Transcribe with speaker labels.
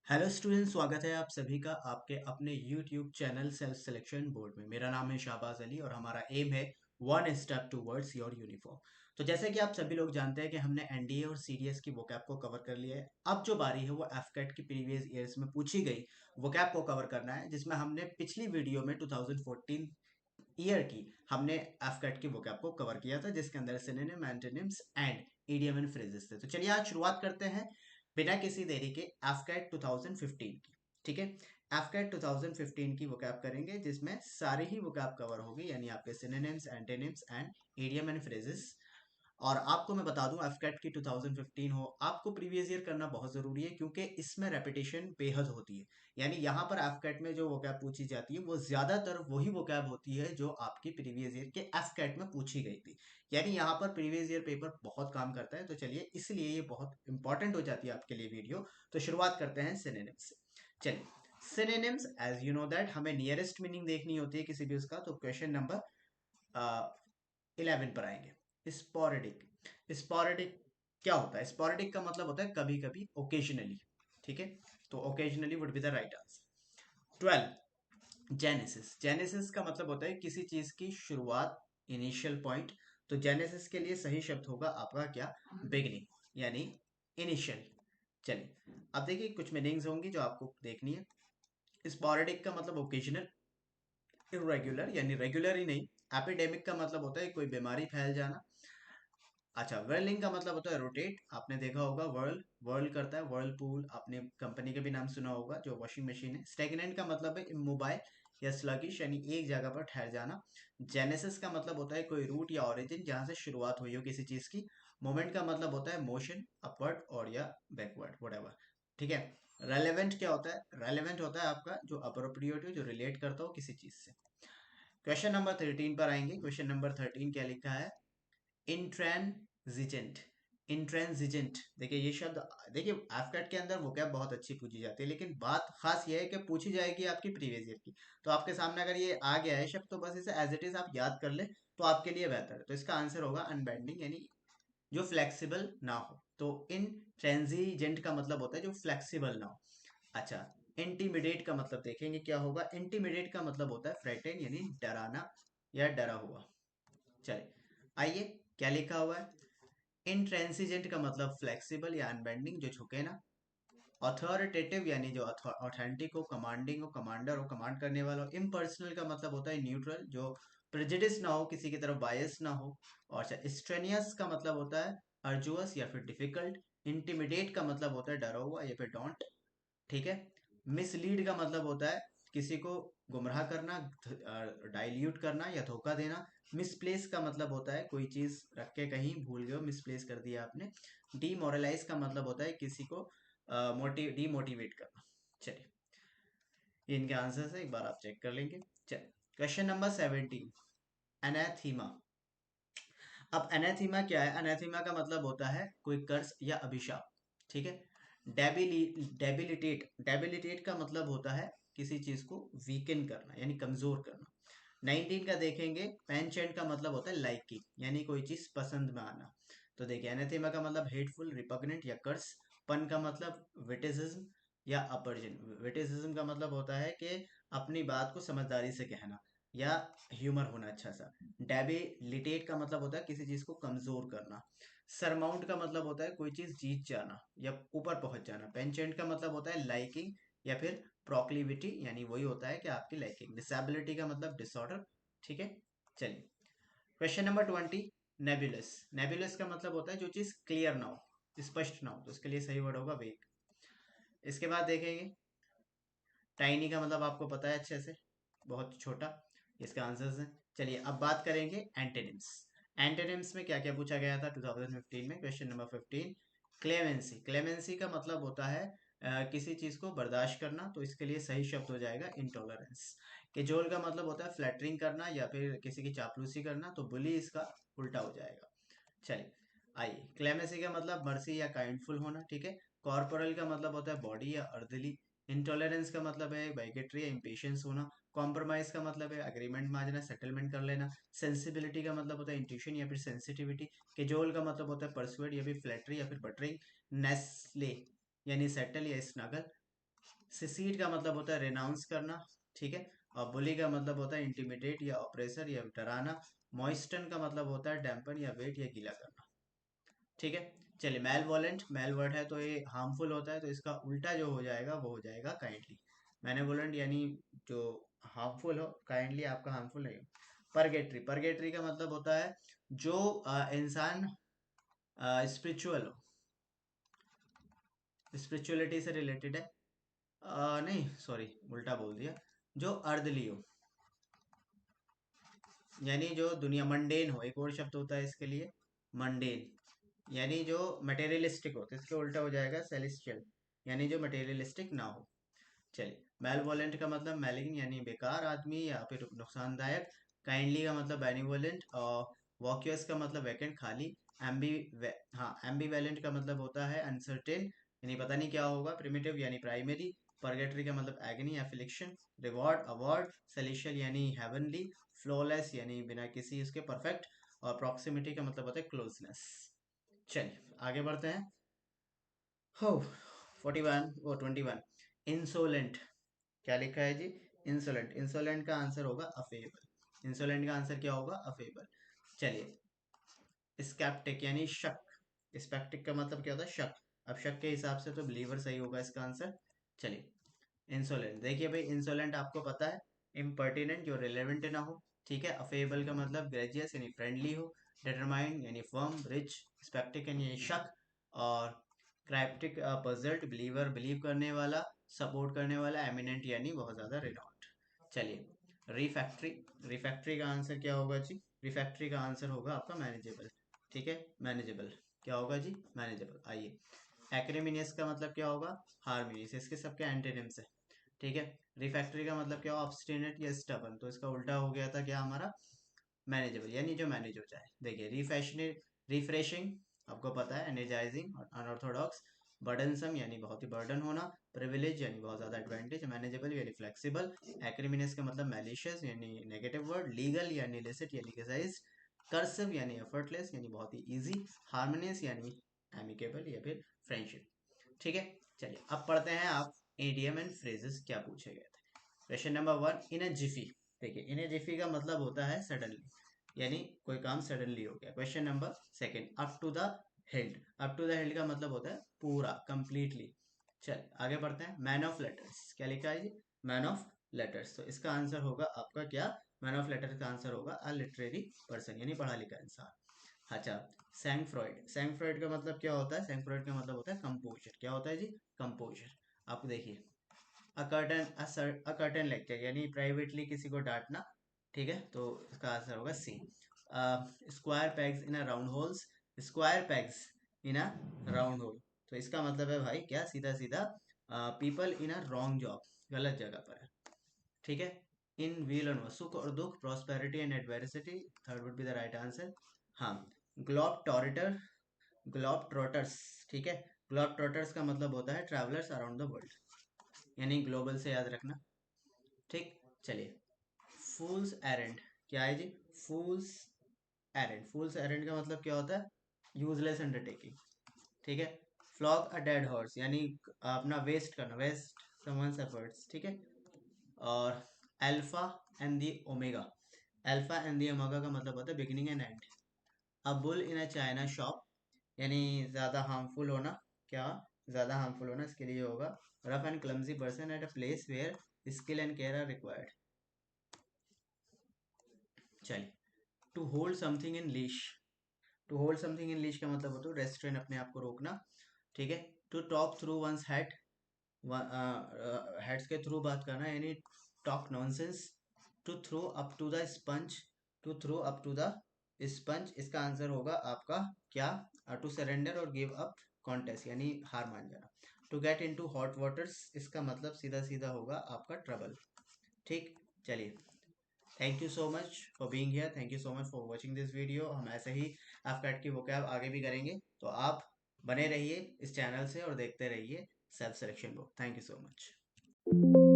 Speaker 1: Hello student, स्वागत है आप सभी का आपके अपने YouTube channel self selection board में। मेरा नाम है शाहबाज अली और हमारा एम है one step towards your uniform. तो जैसे कि आप सभी लोग जानते हैं कि हमने एनडीए और सीडीएस की वोकैब को कवर कर लिया है। अब जो बारी है वो एफकेट की प्रीवियस ईयर्स में पूछी गई वोकैब को कवर करना है, जिसमें हमने पिछली वीडियो में 2014 ईयर की हमने एफकेट की वोकैब को कवर किया था, जिसके अंदर synonym, antonyms and idiom and phrases थे। तो चलिए आज शुरुआत करते हैं बिना किसी देरी के एफकेट 2015 की। ठीक है, एफकेट 2015 की वोकैब करेंगे, जिसमें सारी ही वोकैब कवर होगी, यानी आपके synonyms, antonyms and idiom and phrases. और आपको मैं बता दूं, एफकेट की 2015 हो, आपको प्रीवियस ईयर करना बहुत जरूरी है, क्योंकि इसमें रेपिटेशन बेहद होती है। यानी यहाँ पर एफकेट में जो वोकैब पूछी जाती है वो ज्यादातर वही वोकैब होती है जो आपकी प्रीवियस ईयर के एफकेट में पूछी गई थी। यानी यहाँ पर प्रीवियस ईयर पेपर बहुत काम करता है। तो चलिए, इसलिए ये बहुत इंपॉर्टेंट हो जाती है आपके लिए वीडियो। तो शुरुआत करते हैं सिनोनिम्स से। चलिए, synonyms as you know that हमें नियरेस्ट मीनिंग देखनी होती है किसी भी उसका। तो क्वेश्चन नंबर 11 पर आएंगे। स्पोरेडिक। स्पोरेडिक क्या होता है? स्पोरेडिक का मतलब होता है कभी कभी, ओकेजनली। ठीक है, तो occasionally would be the right answer. 12, genesis. Genesis का मतलब होता है किसी चीज की शुरुआत, इनिशियल पॉइंट। तो जेनेसिस के लिए सही शब्द होगा आपका क्या? बिगिनिंग, यानी इनिशियल। चलिए, अब देखिए कुछ मीनिंग्स होंगी जो आपको देखनी है। स्पोरेडिक का मतलब ओकेजनल, इरेगुलर यानी रेगुलर ही नहीं। एपिडेमिक का मतलब होता है कोई बीमारी फैल जाना। अच्छा, वर्लिंग का मतलब होता है रोटेट। आपने देखा होगा वर्ल वर्ल करता है, वर्लपूल। आपने कंपनी के भी नाम सुना होगा जो वॉशिंग मशीन है। स्टेगनेंट का मतलब है इमोबाइल या स्लगिश, यानी एक जगह पर ठहर जाना। जेनेसिस का मतलब होता है कोई रूट या ओरिजिन जहां से शुरुआत हुई हो किसी चीज की। मोमेंट का मतलब होता है मोशन, अपवर्ड और या बैकवर्ड, व्हाटएवर। ठीक है। रेलेवेंट क्या होता है? रेलेवेंट होता है आपका जो अप्रोप्रिएट हो, जो रिलेट करता हो किसी चीज से। क्वेश्चन नंबर 13 पर आएंगे। क्वेश्चन नंबर 13 क्या लिखा है? इंट्रांजिजेंट। इंट्रांजिजेंट, देखिए ये शब्द, देखिए एफकेट के अंदर वो क्या बहुत अच्छी पूछी जाती है, लेकिन बात खास ये है कि पूछी जाएगी आपकी प्रीवियस ईयर की। तो आपके सामने अगर ये आ गया है शब्द, तो बस इसे एज इट इज आप याद कर ले, तो आपके लिए बेहतर है। तो इसका आंसर होगा अनबेंडिंग, यानी जो फ्लेक्सिबल ना हो। तो इन ट्रांजिजेंट का मतलब होता है जो फ्लेक्सिबल ना हो। अच्छा, इंटीमिडेट का मतलब देखेंगे क्या होगा। इंटीमिडेट का मतलब होता है फ्रेटेन, यानी डराना या डरा हुआ। चलिए, आइए क्या लिखा हुआ है। इंट्रांसिजेंट का मतलब फ्लेक्सिबल या अनबेंडिंग, जो झुके ना। अथॉरिटेटिव यानी जो ऑथेंटिक हो, कमांडिंग हो, कमांडर हो, कमांड करने वाला हो। इम्पर्सनल का मतलब होता है न्यूट्रल, जो प्रेजुडिस ना हो, किसी की तरफ बायस ना हो। और स्ट्रेनियस का मतलब होता है अर्जुअस या फिर डिफिकल्ट। इंटिमिडेट का मतलब होता है डरा हुआ या फिर डोंट। ठीक है। मिसलीड का मतलब होता है किसी को गुमराह करना, डाइल्यूट करना या धोखा देना। मिसप्लेस का मतलब होता है कोई चीज रख के कहीं भूल गए हो, मिसप्लेस कर दिया आपने। डीमोरलाइज का मतलब होता है किसी को डीमोटिवेट करना। चलिए, ये इनके आंसर है, एक बार आप चेक कर लेंगे। चलिए, क्वेश्चन नंबर 17, एनाथीमा। अब एनाथीमा क्या है? एनाथीमा का मतलब होता है कोई कर्स या अभिशाप। ठीक है। डेबिलिटेट। डेबिलिटेट का मतलब होता है किसी चीज को वीकन करना, यानी कमजोर करना। 19 का देखेंगे, पेंचेंट का मतलब होता है लाइकिंग, यानी कोई चीज पसंद में आना। तो देखिए, एनाथेमा का मतलब हेटफुल, रिपग्नेंट या कर्स। पन का मतलब विटिसिज्म या अपर्जन। विटिसिज्म का मतलब होता है कि अपनी बात को समझदारी से कहना या ह्यूमर होना अच्छा सा। डेबिलिटेट का मतलब होता है किसी चीज को कमजोर करना। सरमाउंट का मतलब होता है कोई चीज जीत जाना या ऊपर पहुंच जाना। पेंचेंट का मतलब होता है लाइकिंग या फिर प्रोक्लिविटी, यानी वही होता है कि आपकी लाइकिंग। डिसेबिलिटी का मतलब डिसऑर्डर। ठीक है। चलिए, क्वेश्चन नंबर 20, नेबुलस। नेबुलस का मतलब होता है जो चीज क्लियर ना हो, स्पष्ट ना हो। तो इसके लिए सही वर्ड होगा वेग। इसके बाद देखेंगे, टाइनी का मतलब आपको पता है अच्छे से, बहुत छोटा। इसका आंसर है। चलिए, अब बात करेंगे एंटेनिम्स। एंटेनिम्स में क्या क्या पूछा गया था 2015 में? Question number 15, clemency. क्लेमेंसी का मतलब होता है किसी चीज को बर्दाश्त करना। तो इसके लिए सही शब्द हो जाएगा इंटॉलरेंस। केजोल का मतलब होता है फ्लैटरिंग करना या फिर किसी की चापलूसी करना। तो बुली इसका उल्टा हो जाएगा। चलिए, आइए, क्लेमेसी का मतलब मर्सी या काइंडफुल होना। ठीक है। कॉर्पोरल का मतलब होता है बॉडी या अर्दली। इंटॉलरेंस का मतलब है बाइगेट्री या इम्पेशंस होना। कॉम्प्रोमाइज का मतलब है अग्रीमेंट में आ जाना, सेटलमेंट कर लेना। सेंसिबिलिटी का मतलब होता है इंट्यूशन या फिर सेंसिटिविटी। केजोल का मतलब होता है परसुएड या फिर फ्लैटरी या फिर बटरिंग। नेस्ले यानी सेटल या स्नगल। सिसीड का मतलब होता है रेनाउंस करना, ठीक है। और बुली का मतलब होता है इंटिमिडेट या ऑप्रेसर या डराना। मॉइस्टन का मतलब होता है डैम्पन या वेट या गीला करना, ठीक है। चलिए, मेल वॉलेंट, मेल वर्ड है तो ये हार्मफुल होता है, तो इसका उल्टा जो हो जाएगा वो हो जाएगा काइंडली। मैनेवोलेंट यानी जो हार्मफुल हो, काइंडली आपका हार्मफुल नहीं हो। परगेटरी, परगेटरी का मतलब होता है जो इंसान स्पिरिचुअल हो, स्पिरिचुअलिटी से रिलेटेड है। नहीं सॉरी, उल्टा बोल दिया, जो अर्दली हो, यानी जो दुनिया मंडेन हो, एक और शब्द होता है इसके लिए, मंडेन, यानी जो मटेरियलिस्टिक हो, तो इसके उल्टा हो जाएगा सेलेस्टियल, यानी जो मटेरियलिस्टिक ना हो। चलिए, मेलवोलेंट का मतलब मैलिग्न यानी बेकार आदमी या फिर नुकसानदायक। काइंडली का मतलब बेनिवोलेंट। और वॉक्यूअस का मतलब वैकेंट, खाली। एम्बी हाँ, एम्बीवेलेंट का मतलब होता है अनसर्टेन, यानी पता नहीं क्या होगा। प्रिमिटिव यानी प्राइमरी। परगेटरी का मतलब agony, affliction. Reward, award. Celestial यानी हेवनली। फ्लॉलेस यानी बिना किसी उसके परफेक्ट। और प्रॉक्सिमिटी का मतलब होता है क्लोजनेस। चलिए आगे बढ़ते हैं। हो, 41 वो 21, इंसोलेंट। क्या लिखा है जी? इंसोलेंट। इंसोलेंट का आंसर होगा अफेबल। इंसोलेंट का आंसर क्या होगा? अफेबल। चलिए, स्केप्टिक यानी शक। स्पेक्टिक का मतलब क्या होता है? शक। अब शक के हिसाब से तो बिलीवर सही होगा इसका आंसर। चलिए, इंसोलेंट, देखिए भाई, इंसोलेंट आपको पता है, इम्पर्टिनेंट, जो रिलेवेंट ना हो, ठीक है। अफेबल का मतलब ग्रेजियस यानी फ्रेंडली हो। डिटरमाइंड यानी फर्म, रिच। स्पेक्टिक यानी शक। और क्राइप्टिक, पजल्ट, बिलीवर, बिलीव करने वाला, सपोर्ट करने वाला। एमिनेंट यानी बहुत ज्यादा रिनॉट। चलिए, रिफैक्ट्री। रिफैक्ट्री का आंसर क्या होगा जी? रिफैक्ट्री का आंसर होगा आपका मैनेजेबल, ठीक है। मैनेजेबल क्या होगा जी? मैनेजेबल। आइए, एक्रेमिनियस का मतलब क्या होगा? हार्मोनियस। इसके सबके एंटेनिम्स है, ठीक है। रिफैक्ट्री का मतलब क्या? ऑब्स्टिनेट या स्टबन, तो इसका उल्टा हो गया था क्या हमारा? मैनेजेबल, यानी जो मैनेज हो जाए। देखिए, रिफ्रेशिंग, आपको पता है, एनर्जाइजिंग और अनऑर्थोडॉक्स। बर्डनसम यानी बहुत ही बर्डन होना। प्रिविलेज यानी बहुत ज्यादा एडवांटेज। मैनेजेबल यानी फ्लेक्सिबल। एक्रिमिनस का मतलब मैलिशियस यानी नेगेटिव वर्ड। लीगल यानी लिसिट या लीगलाइज। कर्सिव यानी एफर्टलेस यानी बहुत ही इजी। हार्मोनियस यानी एमिकेबल या फिर फ्रेंडशिप, ठीक है। चलिए, अब पढ़ते हैं आप एडियम एंड फ्रेजेस क्या पूछे गए थे। क्वेश्चन नंबर 1, इन ए जिफी। देखिए, इन ए जिफी का मतलब होता है सडनली, यानी कोई काम सडनली हो गया। Question number second, up to the hilt. Up to the hilt का मतलब होता है पूरा, कंप्लीटली। चल आगे बढ़ते हैं। मैन ऑफ लेटर्स, क्या लिखा है जी? मैन ऑफ लेटर्स, तो इसका आंसर होगा आपका क्या? मैन ऑफ लेटर्स का आंसर होगा अ लिटरेरी पर्सन, यानी पढ़ा लिखा इंसान। अच्छा, सैंग फ्रॉइड। सैंग फ्रॉइड का मतलब क्या होता है? सैंग फ्रॉइड का मतलब होता है कंपोजर। क्या होता है जी? कंपोजर। आप देखिए, अकर्टन लेक्चर यानी प्राइवेटली किसी को डांटना, ठीक है। तो इसका आंसर होगा C. Square pegs in a round holes. Square pegs in a round hole, तो इसका मतलब है भाई क्या? सीधा सीधा, people in a wrong job, गलत जगह पर है, ठीक है। इन व्हील और सुख और दुख, prosperity and adversity, third would be the right answer. हाँ, ग्लोब टॉरिटर, ग्लोब ट्रॉटर्स, ठीक है। ग्लोब ट्रॉटर्स का मतलब होता है ट्रैवलर्स अराउंड द वर्ल्ड, यानी ग्लोबल से याद रखना, ठीक। चलिए, फूल्स एरेंड, क्या है जी? फूल्स एरेंड। फूल्स एरेंड का मतलब क्या होता है? यूजलेस अंडरटेकिंग, ठीक है। फ्लॉग अ डेड हॉर्स यानी अपना वेस्ट करना, वेस्ट समवंस एफर्ट्स, ठीक है। और alpha and the omega. Alpha and the omega का मतलब होता है beginning and and. A bull in a China shop, यानी ज्यादा हार्मफुल होना। क्या? ज्यादा हार्मफुल होना, इसके लिए होगा rough and clumsy person at a place where skill and care are required. चलिए, to hold something in leash. To hold something in leash का मतलब होता है रेस्ट्रेन, अपने आप को रोकना, ठीक है। To talk through one's head, heads के थ्रू बात करना, यानी talk nonsense. To throw up to the sponge. To throw up to the sponge, इसका आंसर होगा आपका क्या? टू सरेंडर और गिव अप कॉन्टेस्ट, यानी हार मान जाना। To get into hot waters, इसका मतलब सीधा सीधा होगा आपका ट्रबल, ठीक। चलिए, thank you so much for being here, thank you so much for watching this video. हम ऐसे ही एफकैट की वोकैब आगे भी करेंगे, तो आप बने रहिए इस चैनल से और देखते रहिए self selection book. Thank you so much.